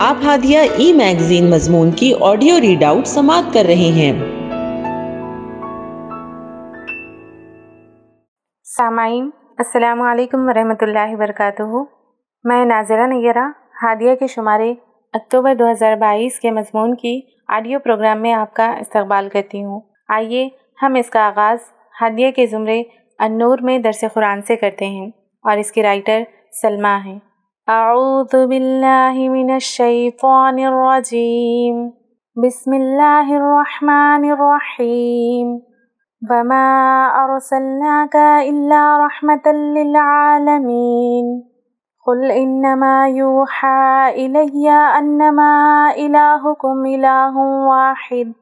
آپ ہادیہ ای میگزین مضمون کی آڈیو ریڈ آؤٹ سماعت کر رہے ہیں۔ سامعین السلام علیکم ورحمۃ اللہ وبرکاتہ۔ میں ناظرہ نیرہ ہادیہ کے شمارے اکتوبر 2022 کے مضمون کی آڈیو پروگرام میں آپ کا استقبال کرتی ہوں۔ آئیے ہم اس کا آغاز ہادیہ کے زمرے النور میں درس قرآن سے کرتے ہیں اور اس کی رائٹر سلمیٰ ہیں۔ اعوذ باللہ من الشیطان الرجیم، بسم اللہ الرحمن الرحیم، وما ارسلناک الا رحمۃ للعالمین، قل انما یوحی الی انما الہکم الہ واحد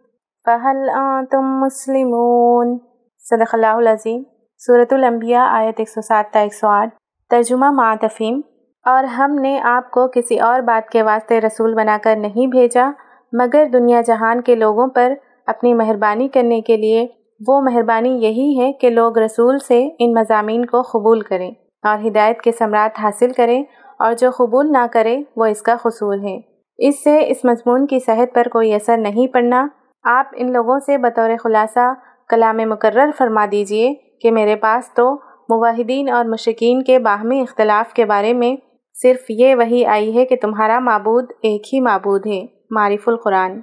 فہل انتم مسلمون۔ صدق اللہ العظیم۔ سورۃ الانبیاء آیت 107 تا 108۔ ترجمہ مع تفہیم۔ اور ہم نے آپ کو کسی اور بات کے واسطے رسول بنا کر نہیں بھیجا مگر دنیا جہان کے لوگوں پر اپنی مہربانی کرنے کے لیے۔ وہ مہربانی یہی ہے کہ لوگ رسول سے ان مضامین کو قبول کریں اور ہدایت کے ثمرات حاصل کریں، اور جو قبول نہ کرے وہ اس کا قصور ہے۔ اس سے اس مضمون کی صحت پر کوئی اثر نہیں پڑنا۔ آپ ان لوگوں سے بطور خلاصہ کلام مکرر فرما دیجئے کہ میرے پاس تو موحدین اور مشرکین کے باہمی اختلاف کے بارے میں صرف یہ وحی آئی ہے کہ تمہارا معبود ایک ہی معبود ہے۔ معارف القرآن۔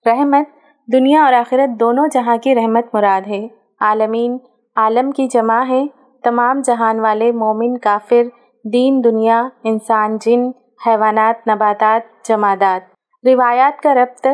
رحمت دنیا اور آخرت دونوں جہاں کی رحمت مراد ہے۔ عالمین عالم کی جمع ہے، تمام جہان والے مومن کافر، دین دنیا، انسان جن، حیوانات نباتات جمادات۔ روایات کا ربط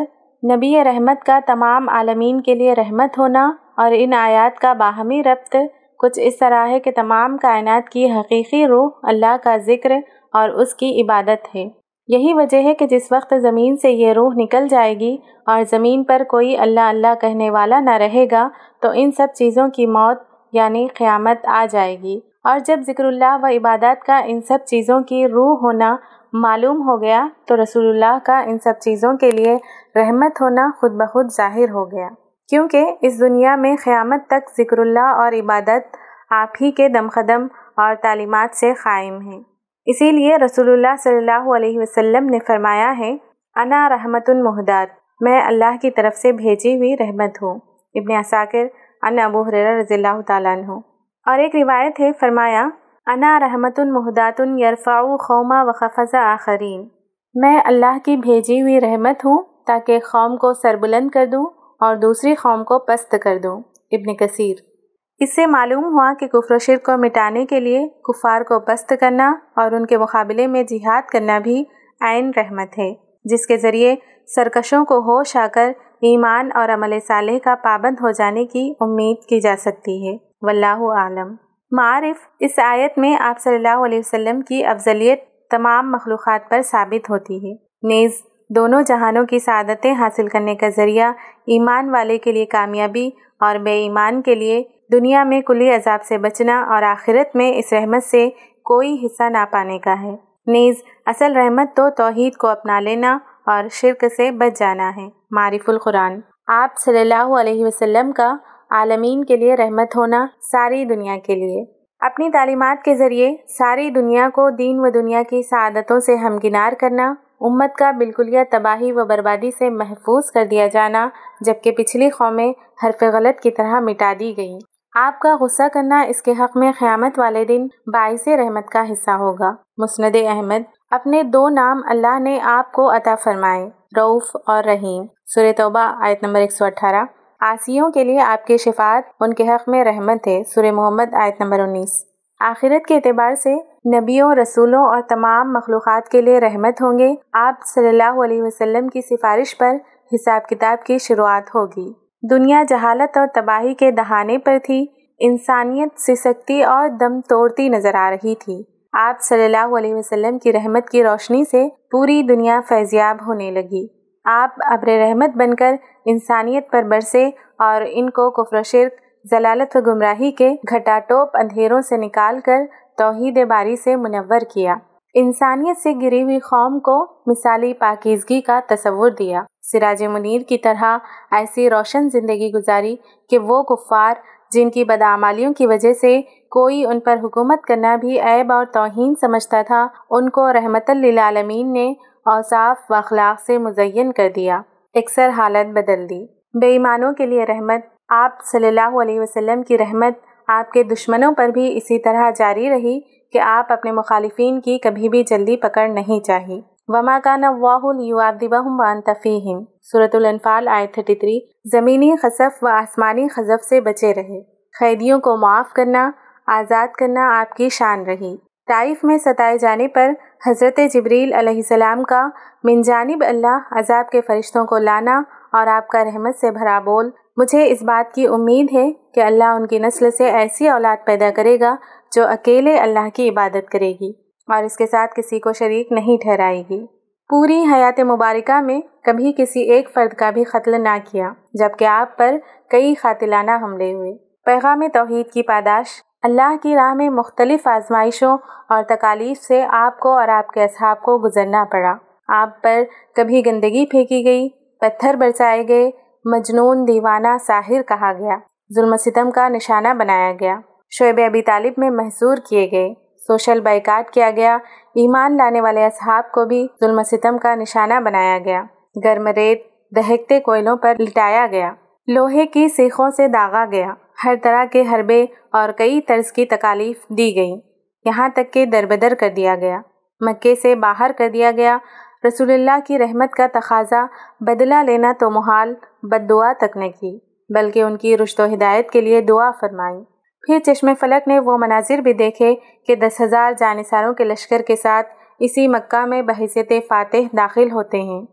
نبی رحمت کا تمام عالمین کے لیے رحمت ہونا اور ان آیات کا باہمی ربط کچھ اس طرح ہے کہ تمام کائنات کی حقیقی روح اللہ کا ذکر اور اس کی عبادت ہے۔ یہی وجہ ہے کہ جس وقت زمین سے یہ روح نکل جائے گی اور زمین پر کوئی اللہ اللہ کہنے والا نہ رہے گا تو ان سب چیزوں کی موت یعنی قیامت آ جائے گی، اور جب ذکر اللہ و عبادت کا ان سب چیزوں کی روح ہونا معلوم ہو گیا تو رسول اللہ کا ان سب چیزوں کے لیے رحمت ہونا خود بخود ظاہر ہو گیا، کیونکہ اس دنیا میں قیامت تک ذکر اللہ اور عبادت آپ ہی کے دم قدم اور تعلیمات سے قائم ہیں۔ اسی لیے رسول اللہ صلی اللہ علیہ وسلم نے فرمایا ہے، انا رحمت مہدات، میں اللہ کی طرف سے بھیجی ہوئی رحمت ہوں۔ ابن عساکر عن ابو ہریرہ رضی اللہ تعالیٰ عنہ۔ اور ایک روایت ہے، فرمایا انا رحمت مہدات یرفع قوما وخفض آخرین، میں اللہ کی بھیجی ہوئی رحمت ہوں تاکہ قوم کو سربلند کر دوں اور دوسری قوم کو پست کر دوں۔ ابن کثیر۔ اس سے معلوم ہوا کہ کفر و شرک کو مٹانے کے لیے کفار کو پست کرنا اور ان کے مقابلے میں جہاد کرنا بھی عین رحمت ہے، جس کے ذریعے سرکشوں کو ہوش آ کر ایمان اور عمل صالح کا پابند ہو جانے کی امید کی جا سکتی ہے۔ واللہ اعلم۔ معارف اس آیت میں آپ صلی اللہ علیہ وسلم کی افضلیت تمام مخلوقات پر ثابت ہوتی ہے، نیز دونوں جہانوں کی سعادتیں حاصل کرنے کا ذریعہ ایمان والے کے لیے کامیابی اور بے ایمان کے لیے دنیا میں کلی عذاب سے بچنا اور آخرت میں اس رحمت سے کوئی حصہ نہ پانے کا ہے۔ نیز اصل رحمت تو توحید کو اپنا لینا اور شرک سے بچ جانا ہے۔ معارف القرآن۔ آپ صلی اللہ علیہ وسلم کا عالمین کے لیے رحمت ہونا ساری دنیا کے لیے۔ اپنی تعلیمات کے ذریعے ساری دنیا کو دین و دنیا کی سعادتوں سے ہمکنار کرنا، امت کا بالکلیہ تباہی و بربادی سے محفوظ کر دیا جانا، جبکہ پچھلی قومیں حرف غلط کی طرح مٹا دی گئیں۔ آپ کا غصہ کرنا اس کے حق میں قیامت والے دن باعث رحمت کا حصہ ہوگا۔ مسند احمد۔ اپنے دو نام اللہ نے آپ کو عطا فرمائے، رؤوف اور رحیم۔ سورہ توبہ آیت نمبر 118۔ عاصیوں کے لیے آپ کی شفاعت ان کے حق میں رحمت ہے، سورہ محمد آیت نمبر 19۔ آخرت کے اعتبار سے نبیوں، رسولوں اور تمام مخلوقات کے لیے رحمت ہوں گے۔ آپ صلی اللہ علیہ وسلم کی سفارش پر حساب کتاب کی شروعات ہوگی۔ دنیا جہالت اور تباہی کے دہانے پر تھی، انسانیت سسکتی اور دم توڑتی نظر آ رہی تھی۔ آپ صلی اللہ علیہ وسلم کی رحمت کی روشنی سے پوری دنیا فیضیاب ہونے لگی۔ آپ ابر رحمت بن کر انسانیت پر برسے اور ان کو کفر و شرک، ضلالت و گمراہی کے گھٹا ٹوپ اندھیروں سے نکال کر توحید باری سے منور کیا۔ انسانیت سے گری ہوئی قوم کو مثالی پاکیزگی کا تصور دیا، سراج منیر کی طرح ایسی روشن زندگی گزاری کہ وہ کفار جن کی بدعمالیوں کی وجہ سے کوئی ان پر حکومت کرنا بھی عیب اور توہین سمجھتا تھا، ان کو رحمت للعالمین نے اوصاف و اخلاق سے مزین کر دیا، اکثر حالت بدل دی۔ بے ایمانوں کے لیے رحمت۔ آپ صلی اللہ علیہ وسلم کی رحمت آپ کے دشمنوں پر بھی اسی طرح جاری رہی کہ آپ اپنے مخالفین کی کبھی بھی جلدی پکڑ نہیں چاہی۔ وَمَا كَانَ اللَّهُ لِيُعَذِّبَهُمْ وَأَنْتَ فِيهِمْ، سورۃ الانفال آیت 33۔ زمینی خسف و آسمانی خسف سے بچے رہے۔ قیدیوں کو معاف کرنا، آزاد کرنا آپ کی شان رہی۔ طائف میں ستائے جانے پر حضرت جبریل علیہ السلام کا من جانب اللہ عذاب کے فرشتوں کو لانا اور آپ کا رحمت سے بھرا بول، مجھے اس بات کی امید ہے کہ اللہ ان کی نسل سے ایسی اولاد پیدا کرے گا جو اکیلے اللہ کی عبادت کرے گی اور اس کے ساتھ کسی کو شریک نہیں ٹھہرائے گی۔ پوری حیات مبارکہ میں کبھی کسی ایک فرد کا بھی قتل نہ کیا، جبکہ آپ پر کئی قاتلانہ حملے ہوئے۔ پیغام توحید کی پاداش۔ اللہ کی راہ میں مختلف آزمائشوں اور تکالیف سے آپ کو اور آپ کے اصحاب کو گزرنا پڑا۔ آپ پر کبھی گندگی پھینکی گئی، پتھر برسائے گئے، مجنون، دیوانہ، ساحر کہا گیا، ظلم و ستم کا نشانہ بنایا گیا، شعیب ابی طالب میں محصور کیے گئے، سوشل بائیکاٹ کیا گیا، ایمان لانے والے اصحاب کو بھی ظلم و ستم کا نشانہ بنایا گیا، گرم ریت دہکتے کوئلوں پر لٹایا گیا، لوہے کی سیخوں سے داغا گیا، ہر طرح کے حربے اور کئی طرز کی تکالیف دی گئیں، یہاں تک کہ دربدر کر دیا گیا، مکے سے باہر کر دیا گیا۔ رسول اللہ کی رحمت کا تقاضا بدلہ لینا تو محال، بد دعا تک نہ کی، بلکہ ان کی رشد و ہدایت کے لیے دعا فرمائی۔ پھر چشم فلک نے وہ مناظر بھی دیکھے کہ 10,000 جانثاروں کے لشکر کے ساتھ اسی مکہ میں بحیثیت فاتح داخل ہوتے ہیں۔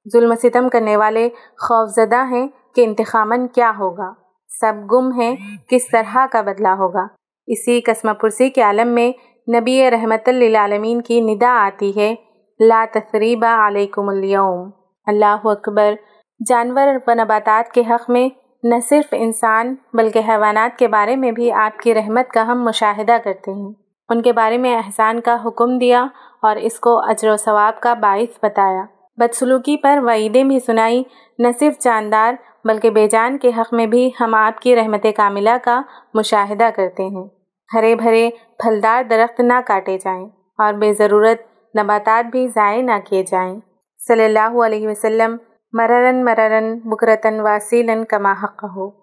ظلم و ستم کرنے والے خوفزدہ ہیں کہ انتقاماً کیا ہوگا، سب گم ہیں کس طرح کا بدلہ ہوگا۔ اسی قسم پرسی کے عالم میں نبی رحمت للعالمین کی ندا آتی ہے، لا تثریب علیکم اليوم، اللہ اکبر۔ جانور و نباتات کے حق میں نہ صرف انسان بلکہ حیوانات کے بارے میں بھی آپ کی رحمت کا ہم مشاہدہ کرتے ہیں۔ ان کے بارے میں احسان کا حکم دیا اور اس کو اجر و ثواب کا باعث بتایا۔ بدسلوکی پر وعیدیں بھی سنائی، نہ صرف جاندار بلکہ بے جان کے حق میں بھی ہم آپ کی رحمت کاملہ کا مشاہدہ کرتے ہیں۔ ہرے بھرے پھلدار درخت نہ کاٹے جائیں اور بے ضرورت نباتات بھی ضائع نہ کیے جائیں۔ صلی اللہ علیہ وسلم، مررن مررن بکرتن واسیلن کما حق ہو۔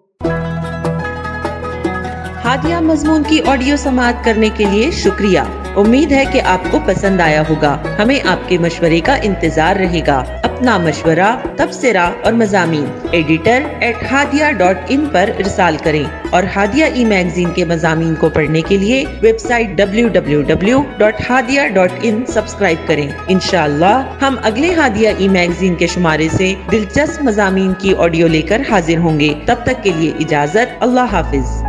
ہادیہ مضمون کی آڈیو سماعت کرنے کے لیے شکریہ۔ امید ہے کہ آپ کو پسند آیا ہوگا۔ ہمیں آپ کے مشورے کا انتظار رہے گا۔ اپنا مشورہ، تبصرہ اور مضامین editor@hadia.in پر ارسال کریں اور ہادیہ ای میگزین کے مضامین کو پڑھنے کے لیے ویب سائٹ www.hadia.in سبسکرائب کریں۔ انشاءاللہ ہم اگلے ہادیہ ای میگزین کے شمارے سے دلچسپ مضامین کی آڈیو لے کر حاضر ہوں گے۔ تب تک کے لیے اجازت، اللہ حافظ۔